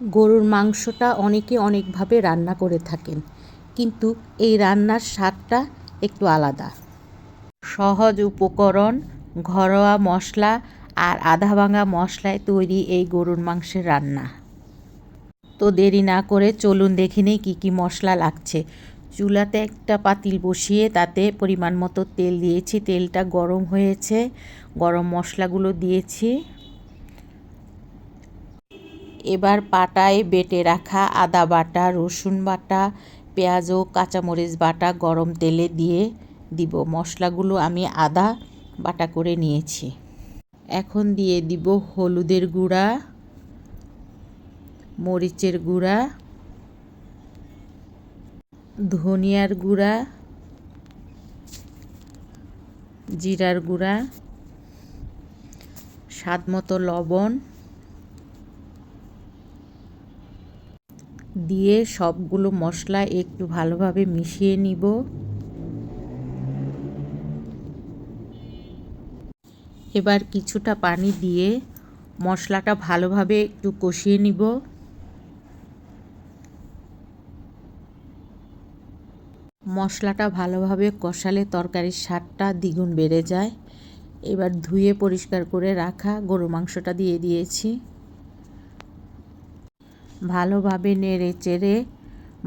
গরুর মাংসটা অনেকে অনেকভাবে রান্না করে থাকেন, কিন্তু এই রান্নার স্বাদটা একটু আলাদা। সহজ উপকরণ, ঘরোয়া মশলা আর আধা ভাঙা মশলায় তৈরি এই গরুর মাংসের রান্না। তো দেরি না করে চলুন দেখে নেই কী কী মশলা লাগছে। চুলাতে একটা পাতিল বসিয়ে তাতে পরিমাণ মতো তেল দিয়েছি। তেলটা গরম হয়েছে, গরম মশলাগুলো দিয়েছি। এবার পাটায় বেটে রাখা আদা বাটা, রসুন বাটা, পেঁয়াজ ও কাঁচামরিচ বাটা গরম তেলে দিয়ে দিব। মশলাগুলো আমি আদা বাটা করে নিয়েছি। এখন দিয়ে দিব হলুদের গুঁড়া, মরিচের গুঁড়া, ধনিয়ার গুঁড়া, জিরার গুঁড়া, স্বাদ মতো লবণ দিয়ে সবগুলো মশলা একটু ভালোভাবে মিশিয়ে নিব। এবার কিছুটা পানি দিয়ে মশলাটা ভালোভাবে একটু কষিয়ে নিব। মশলাটা ভালোভাবে কষালে তরকারির স্বাদটা দ্বিগুণ বেড়ে যায়। এবার ধুয়ে পরিষ্কার করে রাখা গরু মাংসটা দিয়ে দিয়েছি। ভালোভাবে নেড়ে চেড়ে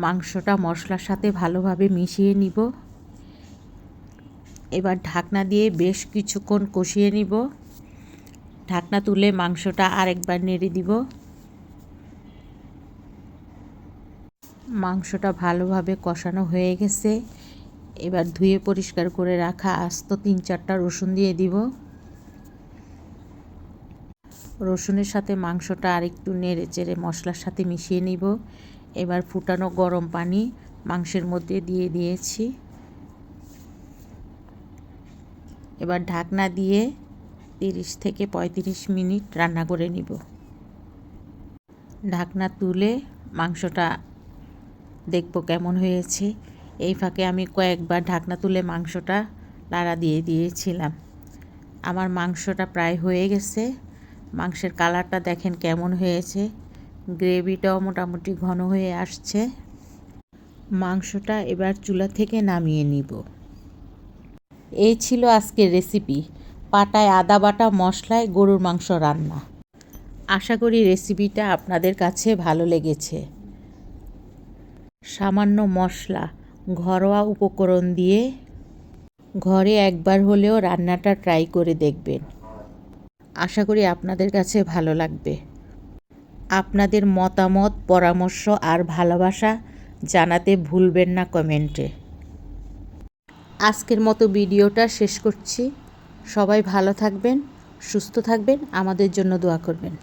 মাংসটা মশলার সাথে ভালোভাবে মিশিয়ে নিব। এবার ঢাকনা দিয়ে বেশ কিছুক্ষণ কষিয়ে নিব। ঢাকনা তুলে মাংসটা আরেকবার নেড়ে দিব। মাংসটা ভালোভাবে কষানো হয়ে গেছে। এবার ধুয়ে পরিষ্কার করে রাখা আস্ত 3-4টা রসুন দিয়ে দিব। রসুনের সাথে মাংসটা আরেকটু নেড়ে চেড়ে মশলার সাথে মিশিয়ে নিব। এবার ফুটানো গরম পানি মাংসের মধ্যে দিয়ে দিয়েছি। এবার ঢাকনা দিয়ে 30 থেকে 35 মিনিট রান্না করে নিব। ঢাকনা তুলে মাংসটা দেখব কেমন হয়েছে। এই ফাঁকে আমি কয়েকবার ঢাকনা তুলে মাংসটা নাড়া দিয়ে দিয়েছিলাম। আমার মাংসটা প্রায় হয়ে গেছে। মাংসের কালারটা দেখেন কেমন হয়েছে। গ্রেভিটাও মোটামুটি ঘন হয়ে আসছে। মাংসটা এবার চুলা থেকে নামিয়ে নিব। এই ছিল আজকের রেসিপি, পাটায় আদা বাটা মশলায় গরুর মাংস রান্না। আশা করি রেসিপিটা আপনাদের কাছে ভালো লেগেছে। সামান্য মশলা, ঘরোয়া উপকরণ দিয়ে ঘরে একবার হলেও রান্নাটা ট্রাই করে দেখবেন। আশা করি আপনাদের কাছে ভালো লাগবে। আপনাদের মতামত, পরামর্শ আর ভালোবাসা জানাতে ভুলবেন না কমেন্টে। আজকের মতো ভিডিওটা শেষ করছি। সবাই ভালো থাকবেন, সুস্থ থাকবেন, আমাদের জন্য দোয়া করবেন।